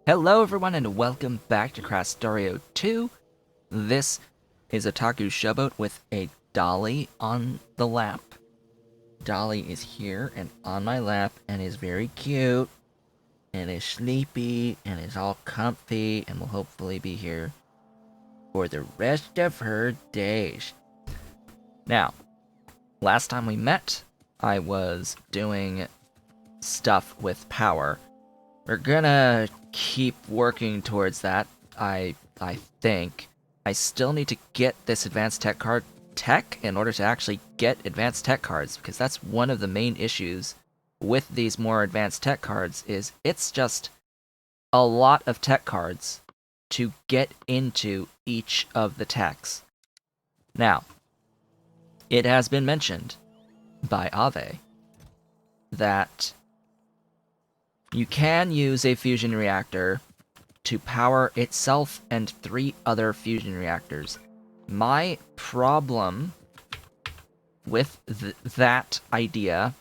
Hello everyone and welcome back to Krastorio 2. This is Otaku Showboat with a dolly on the lap. Dolly is here and on my lap and is very cute and is sleepy and is all comfy and will hopefully be here for the rest of her days. Now, last time we met, I was doing stuff with power. We're gonna keep working towards that, I think. I still need to get this advanced tech card in order to actually get advanced tech cards, because that's one of the main issues with these more advanced tech cards is it's just a lot of tech cards to get into each of the techs. Now, it has been mentioned by Ave that you can use a fusion reactor to power itself and 3 other fusion reactors. My problem with that idea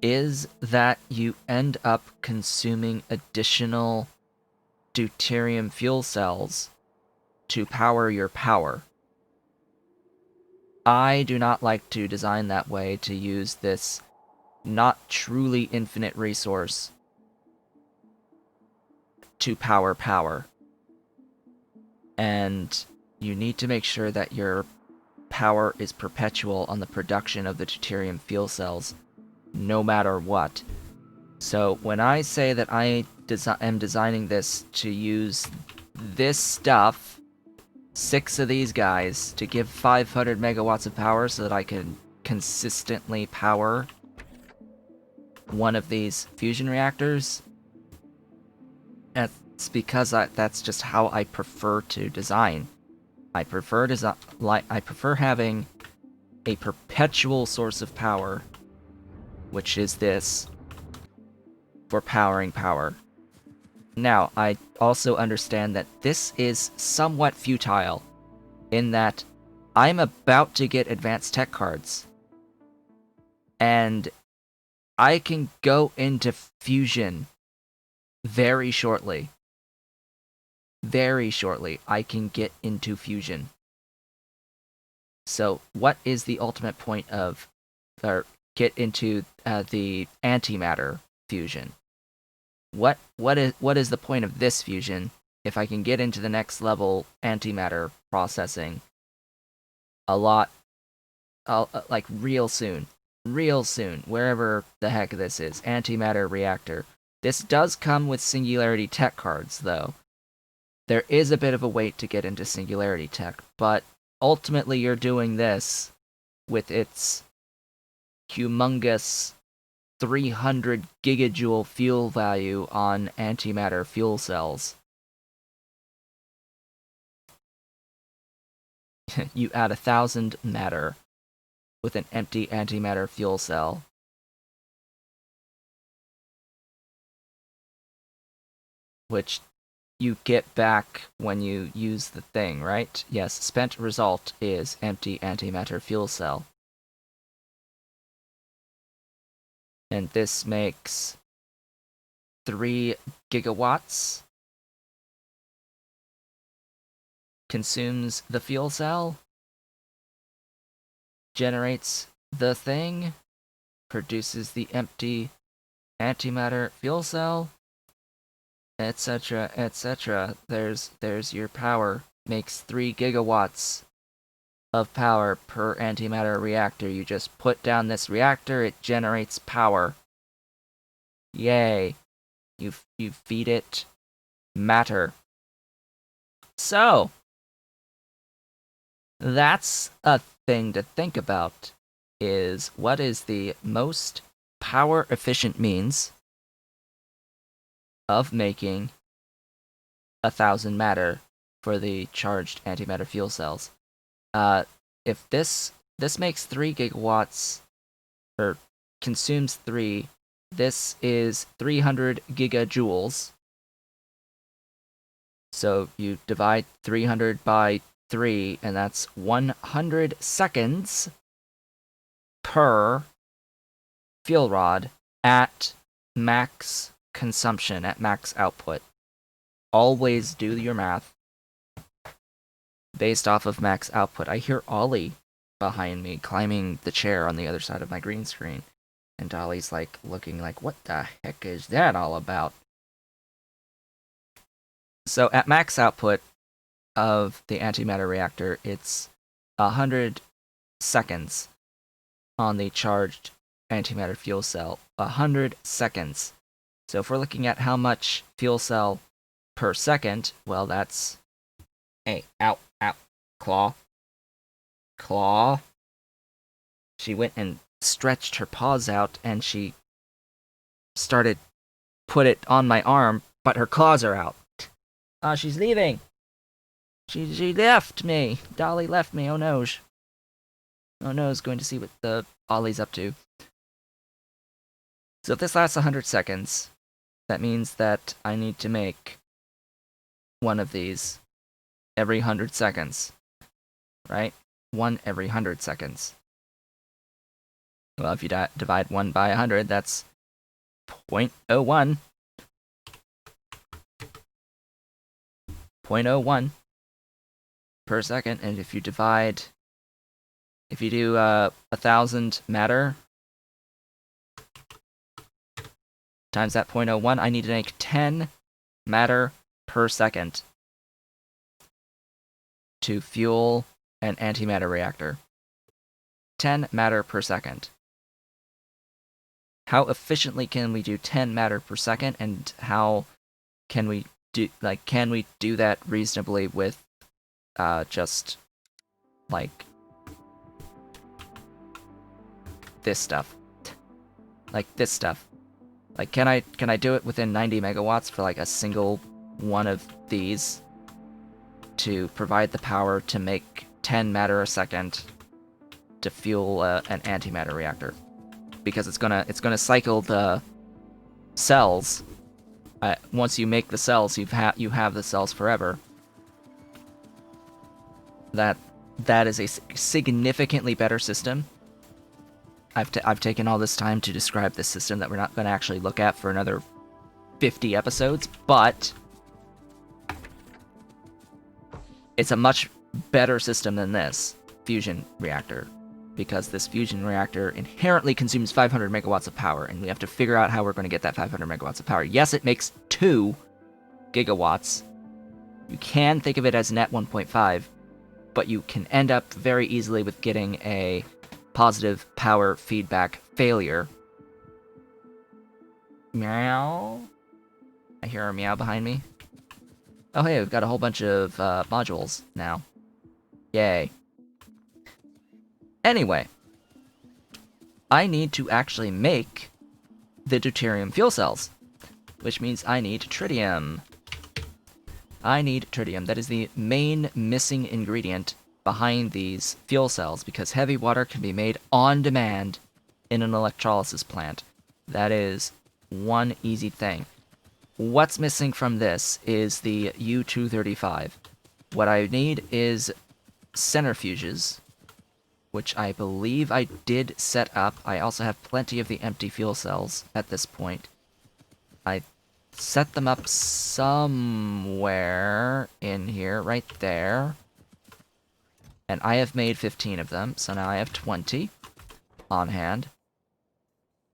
is that you end up consuming additional deuterium fuel cells to power your power. I do not like to design that way to use this not truly infinite resource to power. And you need to make sure that your power is perpetual on the production of the deuterium fuel cells, no matter what. So when I say that I am designing this to use this stuff, 6 of these guys, to give 500 megawatts of power so that I can consistently power one of these fusion reactors, it's because that's just how I prefer to design. I prefer having a perpetual source of power, which is this, for powering power. Now, I also understand that this is somewhat futile, in that I'm about to get advanced tech cards, and I can go into fusion very shortly. Very shortly, I can get into fusion. So, what is the ultimate point of, or get into the antimatter fusion? What is the point of this fusion if I can get into the next level antimatter processing a lot, like real soon, wherever the heck this is, antimatter reactor. This does come with Singularity Tech cards, though. There is a bit of a wait to get into Singularity Tech, but ultimately you're doing this with its humongous 300 gigajoule fuel value on antimatter fuel cells. You add 1,000 matter with an empty antimatter fuel cell. Which you get back when you use the thing, right? Yes, spent result is empty antimatter fuel cell. And this makes 3 gigawatts. Consumes the fuel cell. Generates the thing. Produces the empty antimatter fuel cell. Etc., etc. There's your power. Makes 3 gigawatts of power per antimatter reactor. You just put down this reactor, it generates power. Yay. You feed it matter. So, that's a thing to think about, is what is the most power efficient means of making 1,000 matter for the charged antimatter fuel cells. If this makes 3 gigawatts, or consumes 3, this is 300 gigajoules. So you divide 300 by 3, and that's 100 seconds per fuel rod at max consumption at max output. Always do your math based off of max output. I hear Ollie behind me climbing the chair on the other side of my green screen. And Dolly's like looking like, what the heck is that all about? So at max output of the antimatter reactor, it's 100 seconds on the charged antimatter fuel cell. 100 seconds. So if we're looking at how much fuel cell per second, well, that's... Hey, ow, ow, claw. Claw. She went and stretched her paws out, and she started put it on my arm, but her claws are out. She's leaving. She left me. Dolly left me. Oh no. Oh no, is going to see what the Ollie's up to. So if this lasts 100 seconds, that means that I need to make one of these every 100 seconds. Right? One every 100 seconds. Well, if you divide 1 by 100, that's 0.01. 0.01 per second, and if you do 1,000 matter times that 0.01, I need to make 10 matter per second to fuel an antimatter reactor. 10 matter per second. How efficiently can we do 10 matter per second, and how can we do that reasonably with just like this stuff? Like this stuff. Like can I do it within 90 megawatts for like a single one of these to provide the power to make 10 matter a second to fuel an antimatter reactor? Because it's gonna cycle the cells. Once you make the cells, you have the cells forever. That is a significantly better system. I've taken all this time to describe this system that we're not going to actually look at for another 50 episodes, but it's a much better system than this fusion reactor, because this fusion reactor inherently consumes 500 megawatts of power, and we have to figure out how we're going to get that 500 megawatts of power. Yes, it makes 2 gigawatts. You can think of it as net 1.5, but you can end up very easily with getting a positive power feedback failure. Meow. I hear a meow behind me. Oh hey, we've got a whole bunch of modules now. Yay. Anyway, I need to actually make the deuterium fuel cells, which means I need tritium. I need tritium. That is the main missing ingredient behind these fuel cells, because heavy water can be made on demand in an electrolysis plant. That is one easy thing. What's missing from this is the U-235. What I need is centrifuges, which I believe I did set up. I also have plenty of the empty fuel cells at this point. I set them up somewhere in here, right there. And I have made 15 of them, so now I have 20 on hand.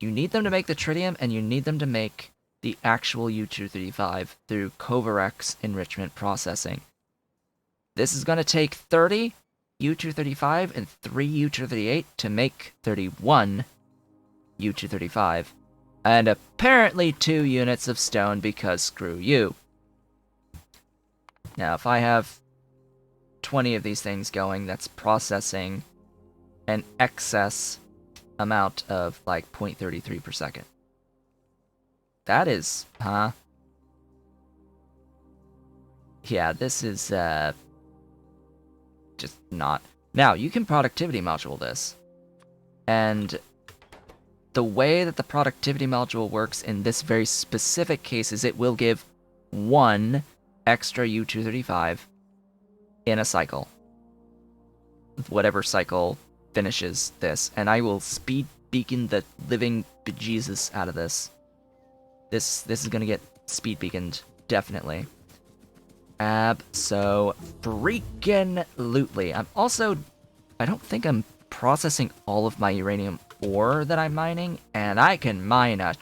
You need them to make the tritium, and you need them to make the actual U-235 through Kovarex enrichment processing. This is going to take 30 U-235 and 3 U-238 to make 31 U-235. And apparently 2 units of stone, because screw you. Now, if I have 20 of these things going, that's processing an excess amount of, like, 0.33 per second. That is, huh? Yeah, this is, just not. Now, you can productivity module this. And the way that the productivity module works in this very specific case is it will give 1 extra U-235 in a cycle. Whatever cycle finishes this. And I will speed beacon the living bejesus out of this. This is gonna get speed beaconed, definitely. Abso-freaking-lutely. I don't think I'm processing all of my uranium ore that I'm mining, and I can mine a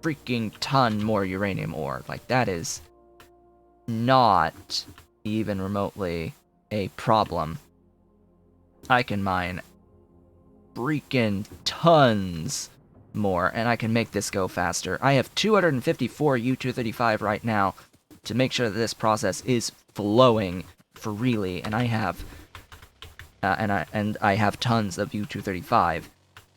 freaking ton more uranium ore. Like, that is not even remotely a problem. I can mine freaking tons more, and I can make this go faster. I have 254 U-235 right now to make sure that this process is flowing freely, and I have I have tons of U-235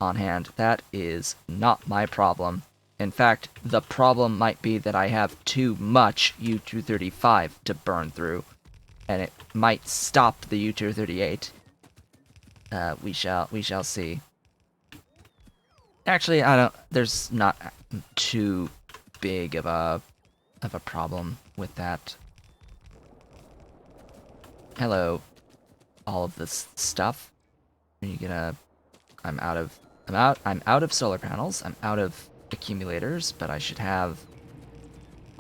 on hand. That is not my problem. In fact, the problem might be that I have too much U-235 to burn through, and it might stop the U-238. We shall see. Actually, there's not too big of a problem with that. Hello, all of this stuff. Are you gonna? I'm out of solar panels. I'm out of accumulators, but I should have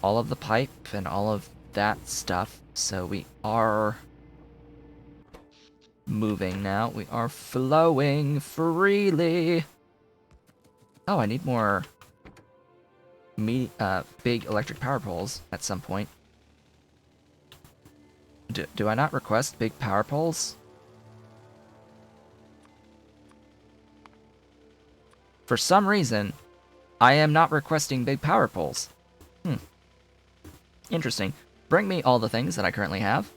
all of the pipe and all of that stuff. So we are moving now. We are flowing freely. Oh, I need more big electric power poles at some point. Do I not request big power poles? For some reason, I am not requesting big power poles. Interesting. Bring me all the things that I currently have.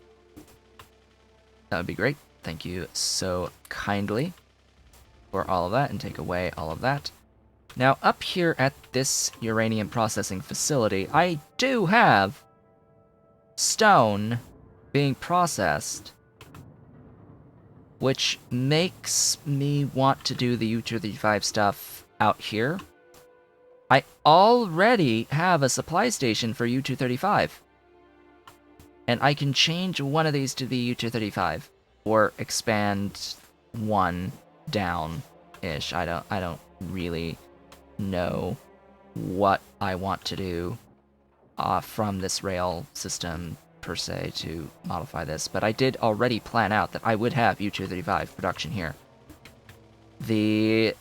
That would be great. Thank you so kindly for all of that, and take away all of that. Now, up here at this uranium processing facility, I do have stone being processed, which makes me want to do the U-235 stuff out here. I already have a supply station for U-235, and I can change one of these to the U-235, or expand one down-ish. I don't really know what I want to do from this rail system per se to modify this, but I did already plan out that I would have U-235 production here. The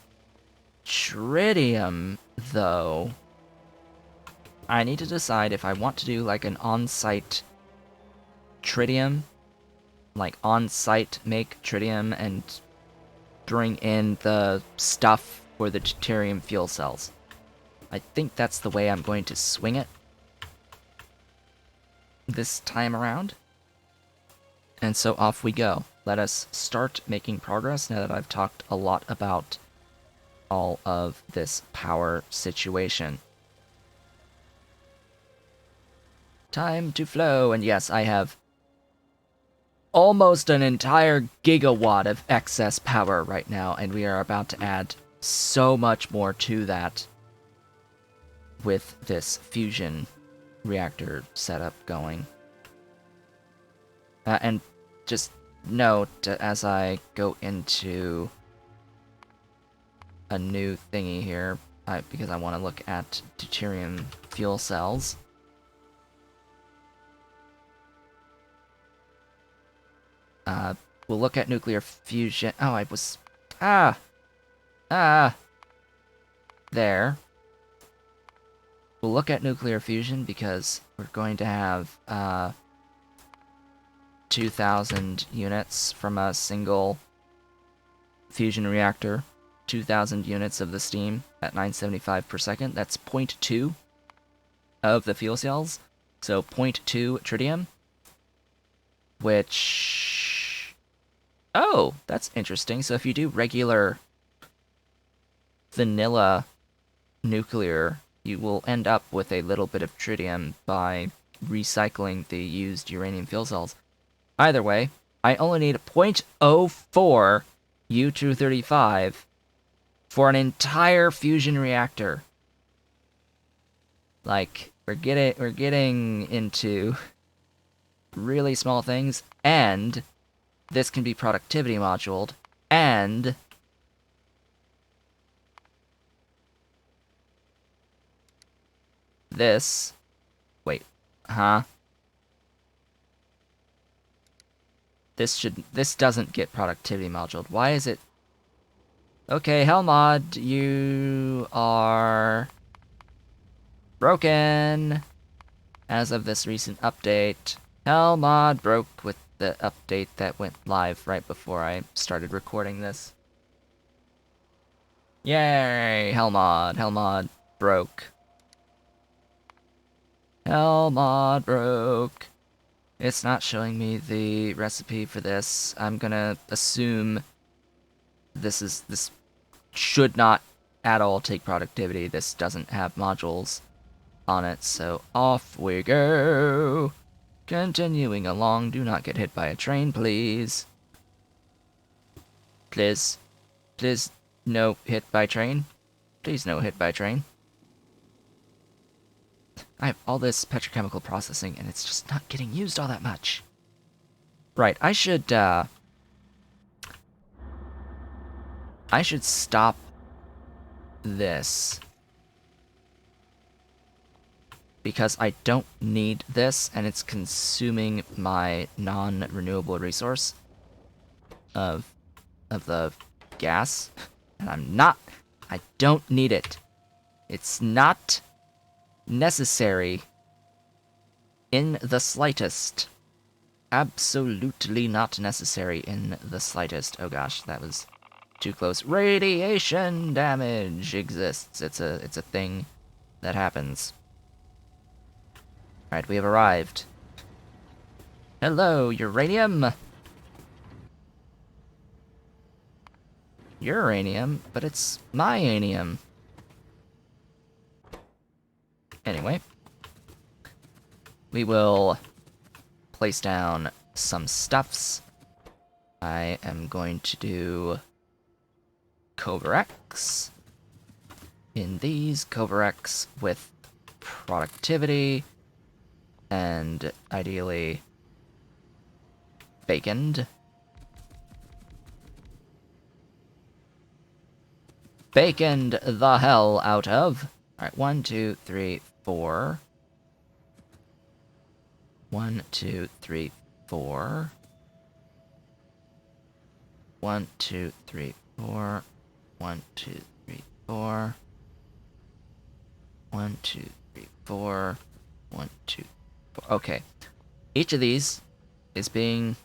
Tritium, though, I need to decide if I want to do like an on-site Tritium, like on-site make Tritium and bring in the stuff for the deuterium fuel cells. I think that's the way I'm going to swing it this time around. And so off we go. Let us start making progress now that I've talked a lot about all of this power situation. Time to flow, and yes, I have almost an entire gigawatt of excess power right now, and we are about to add so much more to that with this fusion reactor setup going. And just note, as I go into a new thingy here, because I want to look at deuterium fuel cells. We'll look at nuclear fusion. Oh, I was... There. We'll look at nuclear fusion because we're going to have 2,000 units from a single fusion reactor. 2,000 units of the steam at 975 per second. That's 0.2 of the fuel cells. So 0.2 tritium. Which... Oh, that's interesting. So if you do regular vanilla nuclear, you will end up with a little bit of tritium by recycling the used uranium fuel cells. Either way, I only need 0.04 U-235 for an entire fusion reactor. Like, we're getting into really small things, and this can be productivity moduled, and this... Wait, huh? This doesn't get productivity moduled. Why is it... Okay, Hellmod, you are... broken! As of this recent update, Hellmod broke with the update that went live right before I started recording this. Yay! Hellmod. Hellmod broke. Hellmod broke. It's not showing me the recipe for this. I'm gonna assume this should not at all take productivity. This doesn't have modules on it, so off we go. Continuing along, do not get hit by a train, please. Please. Please, no hit by train. Please, no hit by train. I have all this petrochemical processing, and it's just not getting used all that much. Right, I should stop this. Because I don't need this, and it's consuming my non-renewable resource of the gas. And I don't need it. It's not necessary in the slightest. Absolutely not necessary in the slightest. Oh gosh, that was too close. Radiation damage exists. It's a thing that happens. Alright, we have arrived. Hello, uranium! Uranium, but it's myanium. Anyway, we will place down some stuffs. I am going to do Covarex in these, Covarex with productivity, and ideally baconed. Baconed the hell out of. Alright, 1, 2, 3, 4. 1, 2, 3, 4. 1, 2, 3, 4. 1, 2, 3, 4. 1, 2, 3, 4. 1, 2, 4. Okay. Each of these is being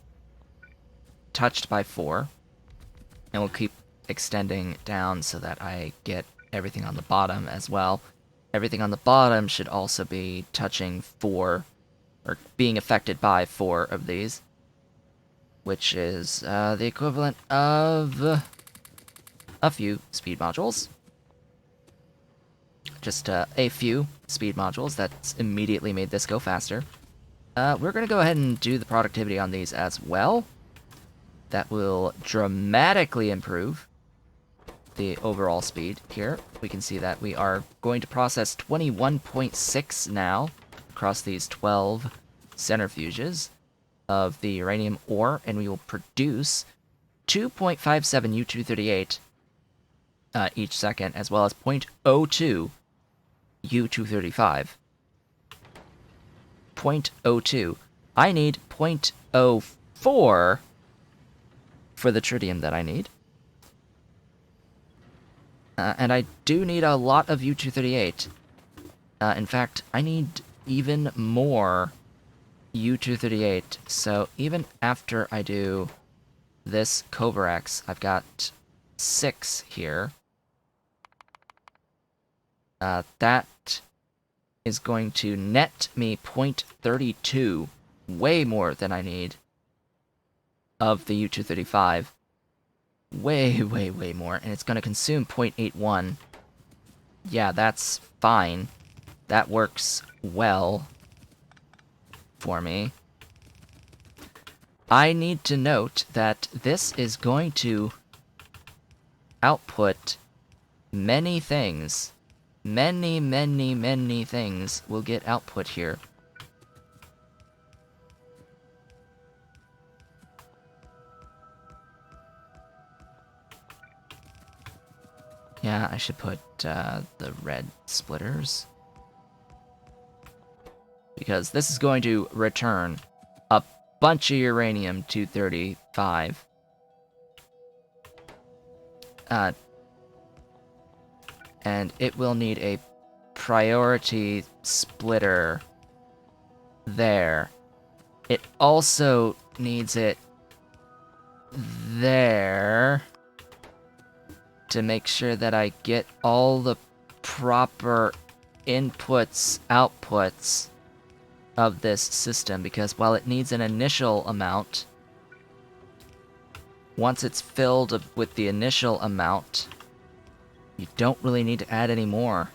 touched by 4. And we'll keep extending down so that I get everything on the bottom as well. Everything on the bottom should also be touching 4, or being affected by 4 of these, which is the equivalent of a few speed modules. Just a few speed modules that's immediately made this go faster. We're going to go ahead and do the productivity on these as well. That will dramatically improve the overall speed here. We can see that we are going to process 21.6 now across these 12 centrifuges of the uranium ore, and we will produce 2.57 U-238 each second, as well as 0.02 U-235. 0.02. I need 0.04 for the tritium that I need. And I do need a lot of U-238. In fact, I need even more U-238. So even after I do this Covarex, I've got 6 here. That is going to net me 0.32, way more than I need of the U-235. Way, way, way more, and it's going to consume 0.81. Yeah, that's fine. That works well for me. I need to note that this is going to output many things. Many, many, many things will get output here. Yeah, I should put the red splitters because this is going to return a bunch of uranium-235. And it will need a priority splitter there. It also needs it there to make sure that I get all the proper inputs, outputs of this system, because while it needs an initial amount, once it's filled with the initial amount, you don't really need to add any more.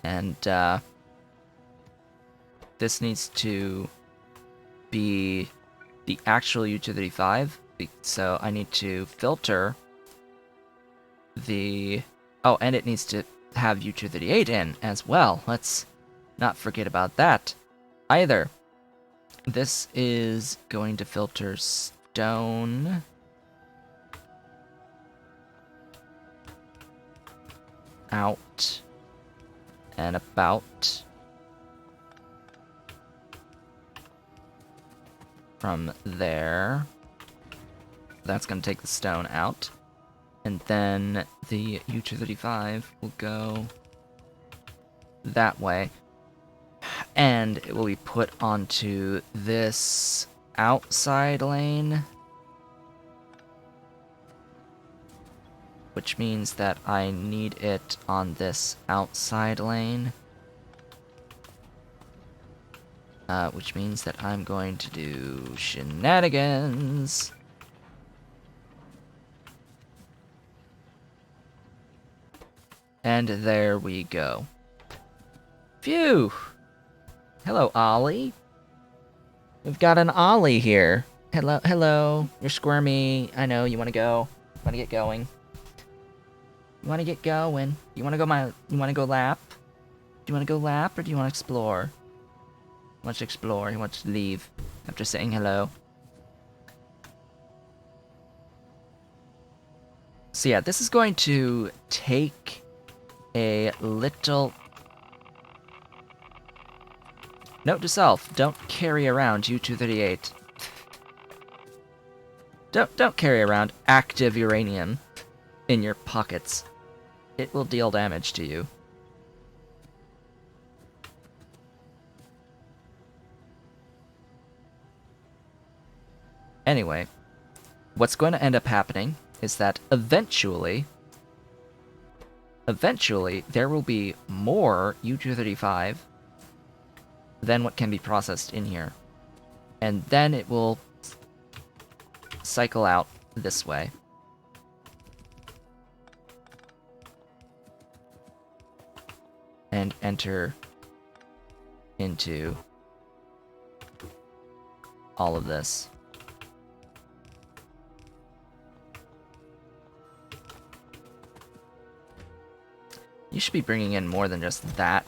And this needs to be the actual U-235, so I need to filter the... Oh, and it needs to have U-238 in as well. Let's not forget about that either. This is going to filter stone. Out. And about. From there. That's going to take the stone out. And then the U-235 will go that way. And it will be put onto this outside lane. Which means that I need it on this outside lane. Which means that I'm going to do shenanigans. And there we go. Phew! Hello, Ollie. We've got an Ollie here. Hello, hello. You're squirmy. I know, you wanna go. You wanna get going. You wanna get going. You wanna go lap? Do you wanna go lap or do you wanna explore? He wants to explore, he wants to leave after saying hello. So yeah, this is going to take a little... Note to self, don't carry around U-238. Don't carry around active uranium in your pockets. It will deal damage to you. Anyway, what's going to end up happening is that eventually there will be more U-235 than what can be processed in here. And then it will cycle out this way. And enter into all of this. You should be bringing in more than just that.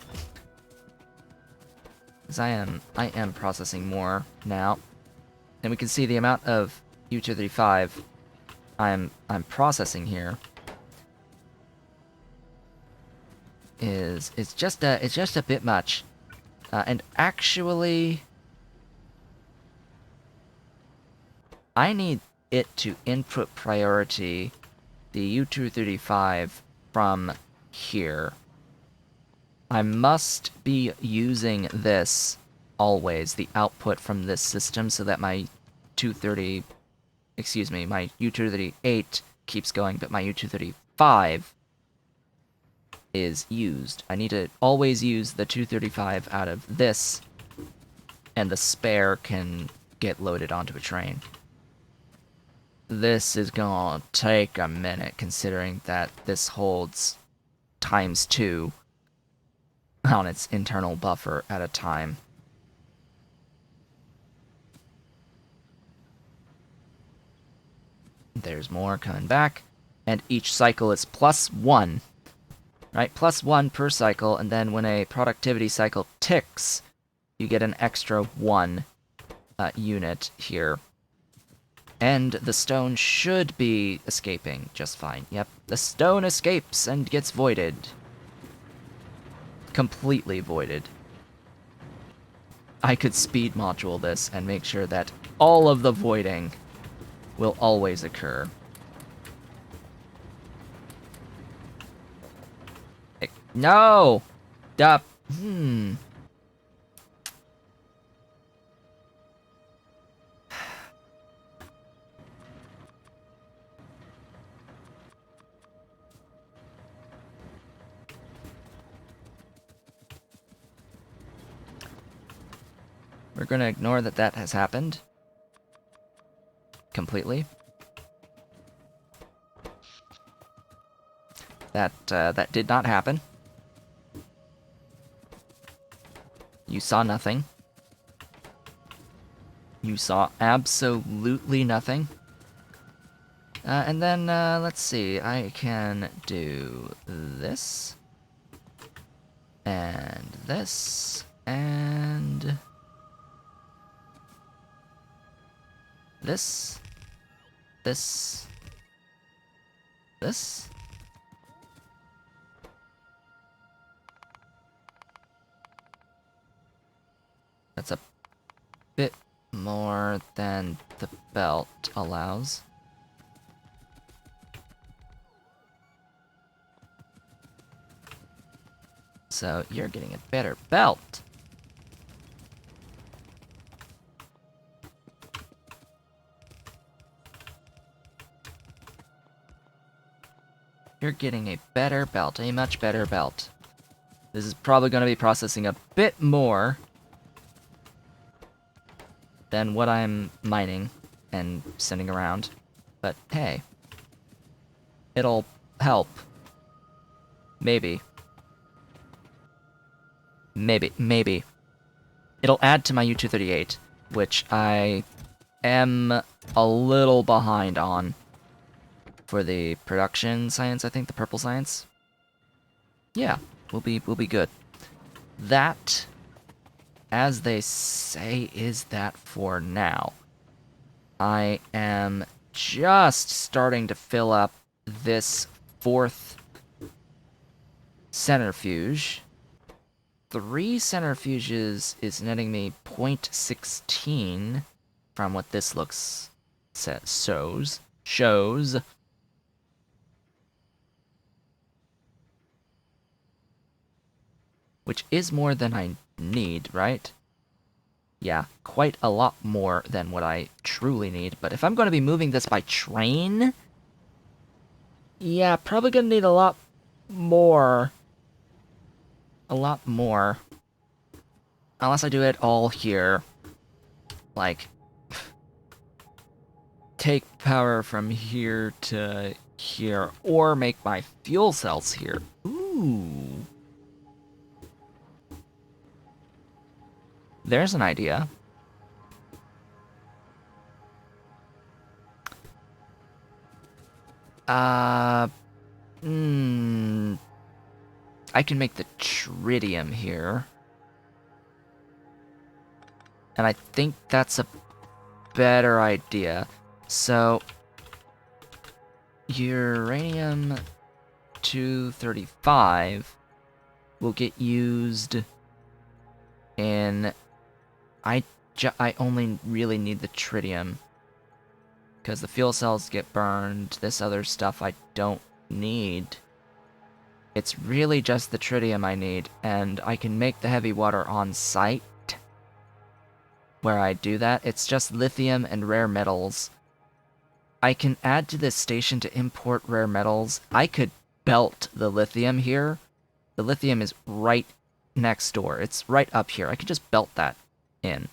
Because I am processing more now. And we can see the amount of U-235 I'm processing here is just a bit much. And actually I need it to input priority the U-235 from here. I must be using this always, the output from this system, so that my my U-238 keeps going, but my U-235 is used. I need to always use the 235 out of this, and the spare can get loaded onto a train. This is gonna take a minute, considering that this holds ×2 on its internal buffer at a time. There's more coming back, and each cycle is +1, right? +1 per cycle, and then when a productivity cycle ticks, you get an extra 1 unit here. And the stone should be escaping just fine. Yep, the stone escapes and gets voided. Completely voided. I could speed module this and make sure that all of the voiding will always occur. No! Duh. We're gonna ignore that that has happened. Completely. That did not happen. You saw nothing. You saw absolutely nothing. And then, let's see, I can do this. And this. And... this. This. This. That's a bit more than the belt allows. So you're getting a better belt. You're getting a better belt, a much better belt. This is probably going to be processing a bit more than what I'm mining and sending around. But hey, it'll help. Maybe. Maybe. It'll add to my U-238, which I am a little behind on for the production science, I think, the purple science. Yeah, we'll be good. That, as they say, is that for now. I am just starting to fill up this 4th centrifuge. 3 centrifuges is netting me 0.16 from what this looks shows. Which is more than I need, right? Yeah, quite a lot more than what I truly need. But if I'm going to be moving this by train, yeah, probably going to need a lot more. A lot more. Unless I do it all here. Like, take power from here to here, or make my fuel cells here. Ooh. There's an idea. I can make the tritium here. And I think that's a better idea. So, uranium 235 will get used in... I only really need the tritium. Because the fuel cells get burned. This other stuff I don't need. It's really just the tritium I need. And I can make the heavy water on site. Where I do that. It's just lithium and rare metals. I can add to this station to import rare metals. I could belt the lithium here. The lithium is right next door. It's right up here. I could just belt that in.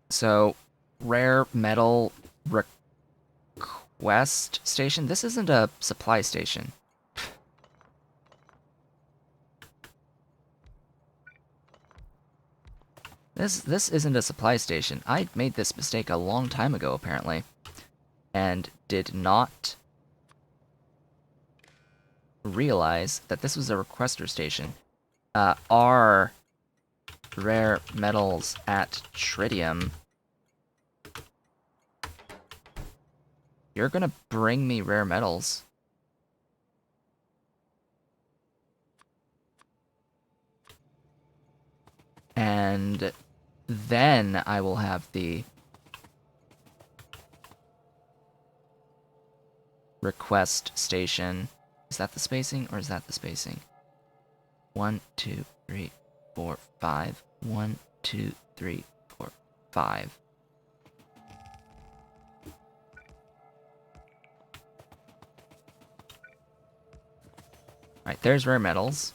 So, rare metal request station. This isn't a supply station. This isn't a supply station. I made this mistake a long time ago, apparently. And did not realize that this was a requester station. Our rare metals at Tritium. You're gonna bring me rare metals. And then I will have the request station. Is that the spacing, or is that the spacing? 1, 2, 3, 4, 5. 1, 2, 3, 4, 5. Alright, there's rare metals.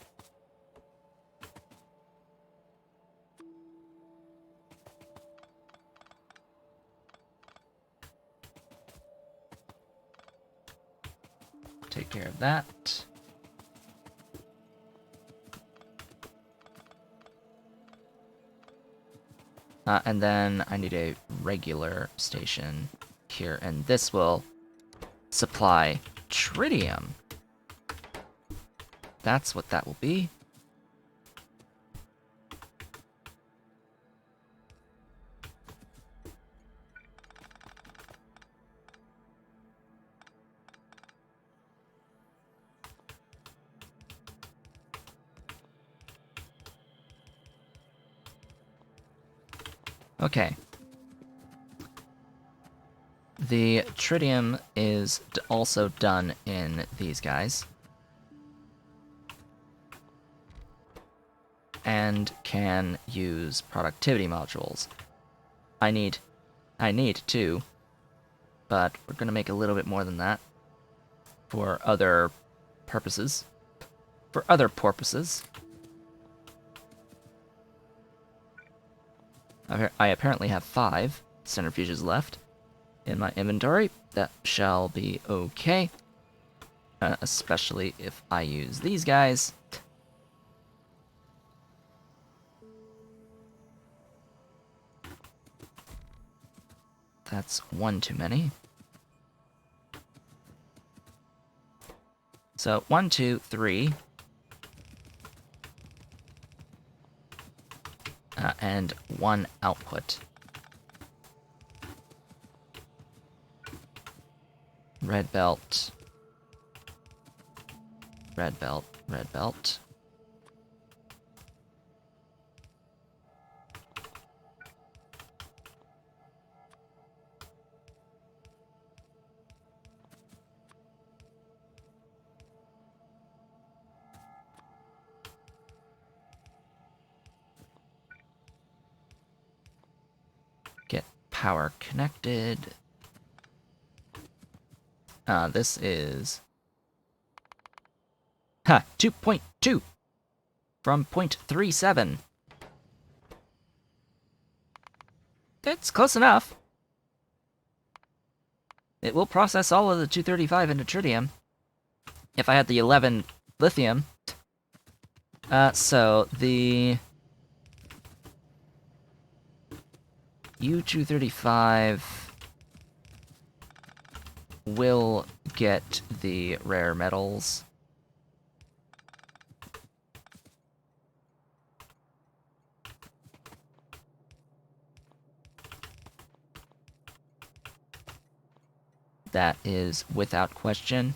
Take care of that. And then I need a regular station here, and this will supply tritium. That's what that will be. Okay. The tritium is also done in these guys. And can use productivity modules. I need 2, but we're gonna make a little bit more than that for other purposes. For other porpoises. I apparently have 5 centrifuges left in my inventory. That shall be okay. Especially if I use these guys. That's 1 too many. So 1, 2, 3. And 1 output. Red belt. Red belt. Red belt. Get power connected. This is 2.2 from 0.37. It's close enough. It will process all of the 235 into tritium if I had the 11 lithium. So the U235 will get the rare metals. That is without question.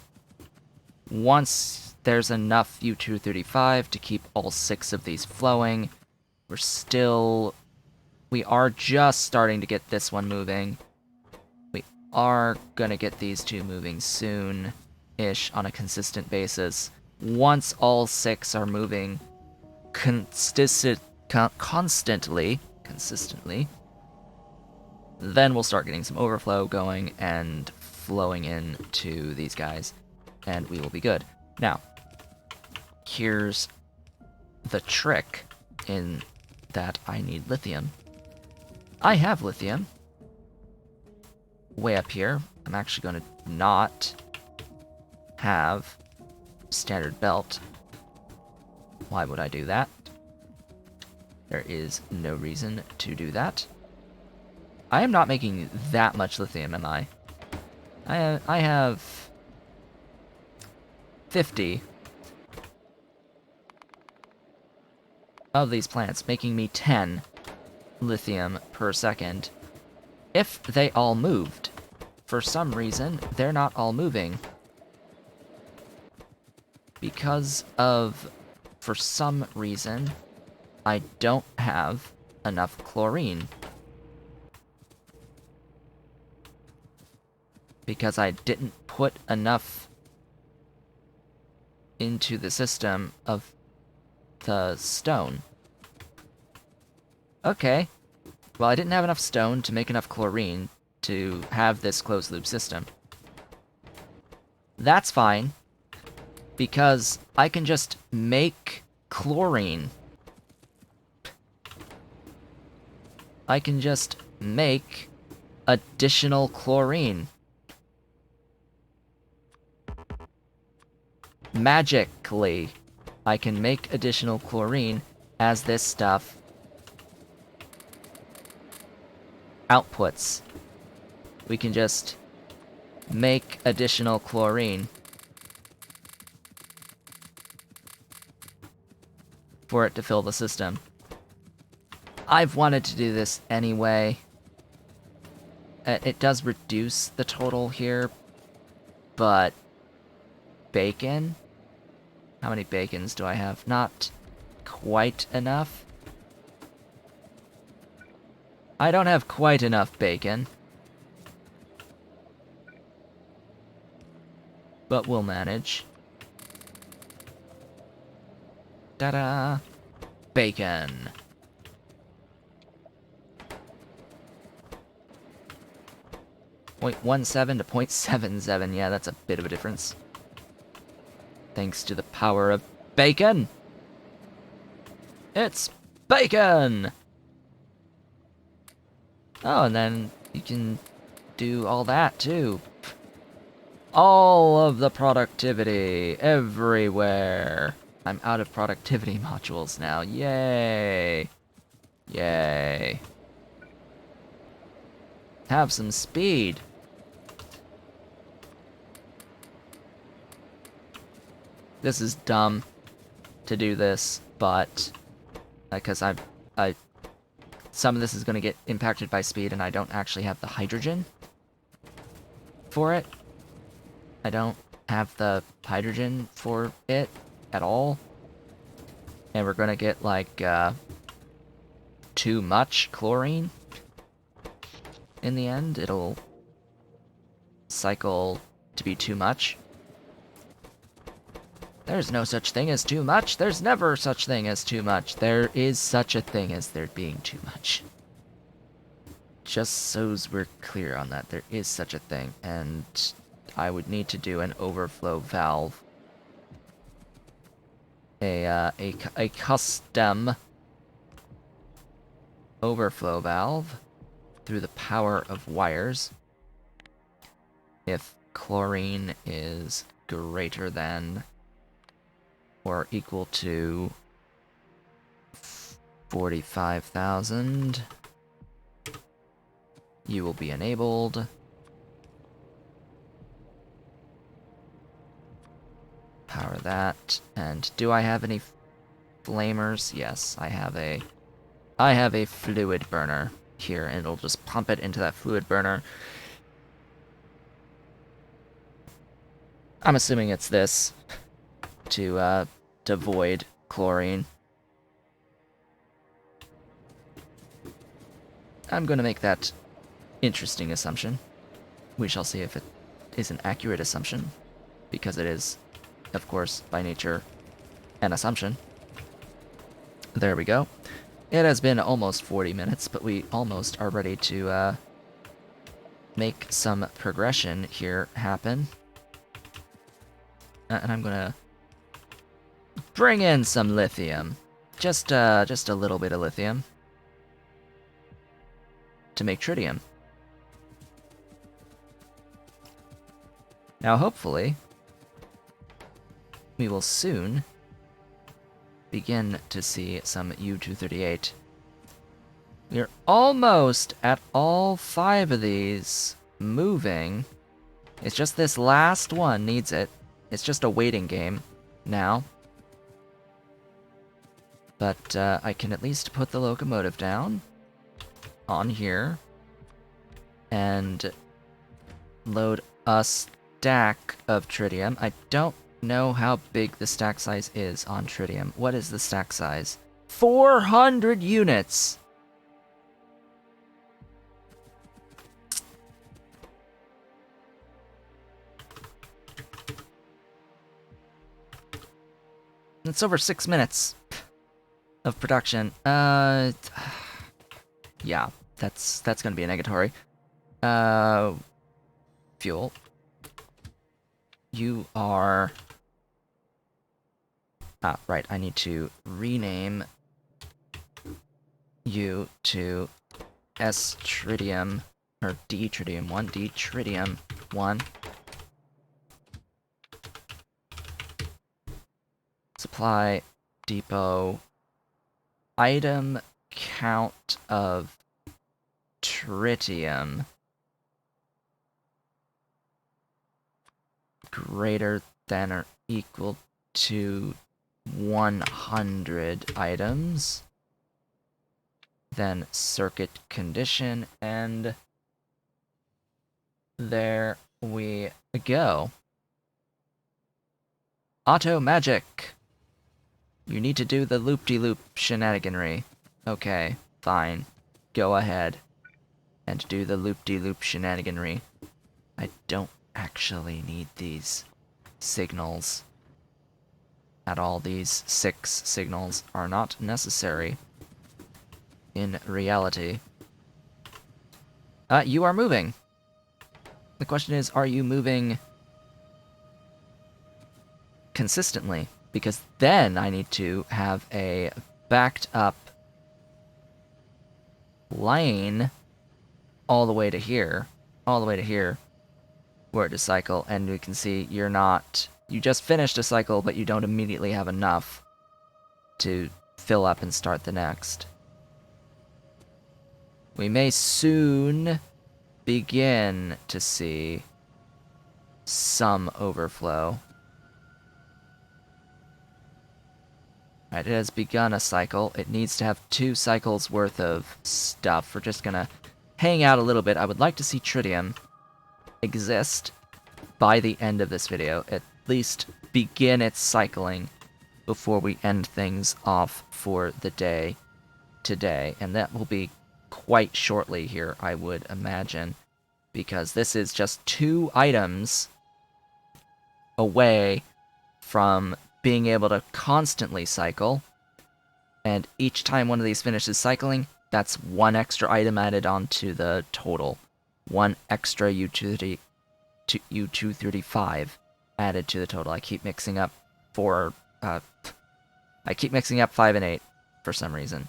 Once there's enough U235 to keep all 6 of these flowing, we are just starting to get this one moving. We are gonna get these 2 moving soon-ish on a consistent basis. Once all 6 are moving consistently, then we'll start getting some overflow going and flowing into these guys, and we will be good. Now, here's the trick in that I need lithium. I have lithium way up here. I'm actually going to not have standard belt. Why would I do that? There is no reason to do that. I am not making that much lithium, am I? I have 50 of these plants, making me 10 lithium per second. If they all moved. For some reason, they're not all moving. Because of, for some reason, I don't have enough chlorine. Because I didn't put enough into the system of the stone. Okay. Well, I didn't have enough stone to make enough chlorine to have this closed loop system. That's fine, because I can just make chlorine. I can just make additional chlorine. Magically, I can make additional chlorine as this stuff outputs. We can just make additional chlorine for it to fill the system. I've wanted to do this anyway. It does reduce the total here, but bacon? How many bacons do I have? Not quite enough. I don't have quite enough bacon. But we'll manage. Ta-da! Bacon! .17 to .77, yeah, that's a bit of a difference. Thanks to the power of bacon! It's bacon! Oh, and then you can do all that, too. All of the productivity, everywhere. I'm out of productivity modules now, yay! Yay. Have some speed. This is dumb to do this, but because some of this is going to get impacted by speed, and I don't actually have the hydrogen for it. I don't have the hydrogen for it at all, and we're going to get like too much chlorine. In the end, it'll cycle to be too much. There's no such thing as too much. There's never such thing as too much. There is such a thing as there being too much. Just so we're clear on that, there is such a thing, and I would need to do an overflow valve. A custom overflow valve through the power of wires if chlorine is greater than or equal to 45,000, you will be enabled. Power that. And do I have any flamers? Yes, I have a fluid burner here, and it'll just pump it into that fluid burner. I'm assuming it's this to void chlorine. I'm gonna make that interesting assumption. We shall see if it is an accurate assumption, because it is, of course, by nature, an assumption. There we go. It has been almost 40 minutes, but we almost are ready to make some progression here happen. And I'm gonna bring in some lithium. Just a little bit of lithium. To make tritium. Now hopefully, we will soon begin to see some U-238. We're almost at all 5 of these moving. It's just this last one needs it. It's just a waiting game now. But I can at least put the locomotive down on here and load a stack of tritium. I don't know how big the stack size is on tritium. What is the stack size? 400 units! It's over 6 minutes of production. Yeah, that's gonna be a negatory. Fuel. You are... Ah, right, I need to rename you to S-Tritium, or D-Tritium 1, D-Tritium 1. Supply depot. Item count of tritium greater than or equal to 100 items. Then circuit condition, and there we go. Auto magic. You need to do the loop-de-loop shenaniganry. Okay, fine. Go ahead and do the loop-de-loop shenaniganry. I don't actually need these signals at all. These 6 signals are not necessary in reality. You are moving. The question is, are you moving consistently? Because then I need to have a backed up lane all the way to here, where to cycle, and we can see you just finished a cycle, but you don't immediately have enough to fill up and start the next. We may soon begin to see some overflow. Right, it has begun a cycle. It needs to have 2 cycles worth of stuff. We're just gonna hang out a little bit. I would like to see tritium exist by the end of this video. At least begin its cycling before we end things off for the day today. And that will be quite shortly here, I would imagine. Because this is just 2 items away from being able to constantly cycle, and each time one of these finishes cycling, that's 1 extra item added onto the total. 1 extra U235 added to the total. I keep mixing up 5 and 8 for some reason.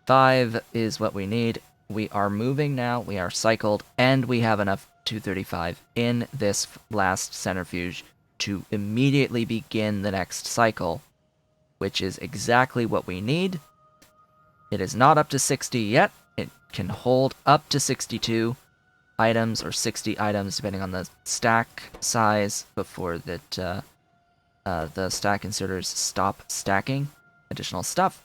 5 is what we need. We are moving now, we are cycled, and we have enough 235 in this last centrifuge to immediately begin the next cycle, which is exactly what we need. It is not up to 60 yet. It can hold up to 62 items, or 60 items, depending on the stack size, before that the stack inserters stop stacking additional stuff.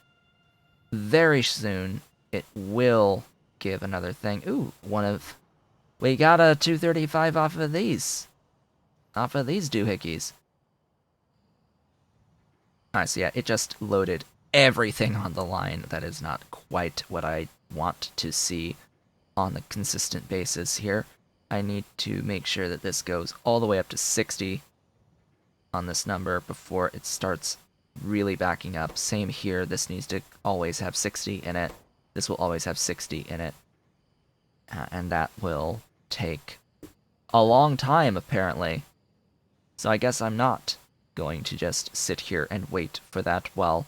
Very soon, it will give another thing. Ooh, we got a 235 off of these doohickeys. Alright, so yeah, it just loaded everything on the line. That is not quite what I want to see on a consistent basis here. I need to make sure that this goes all the way up to 60 on this number before it starts really backing up. Same here, this needs to always have 60 in it. This will always have 60 in it. And that will take a long time, apparently. So I guess I'm not going to just sit here and wait for that while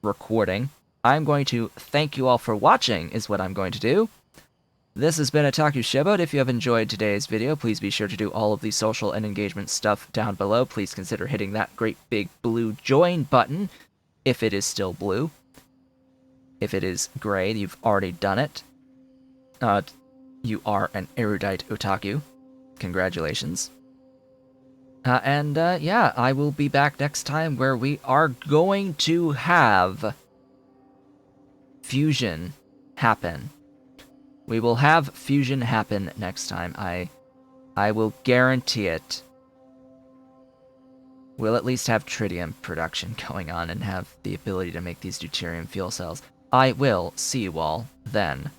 recording. I'm going to thank you all for watching, is what I'm going to do. This has been Otaku Showboat. If you have enjoyed today's video, please be sure to do all of the social and engagement stuff down below. Please consider hitting that great big blue join button, if it is still blue. If it is gray, you've already done it. You are an erudite otaku. Congratulations. Yeah, I will be back next time where we are going to have fusion happen. We will have fusion happen next time. I will guarantee it. We'll at least have tritium production going on and have the ability to make these deuterium fuel cells. I will see you all then.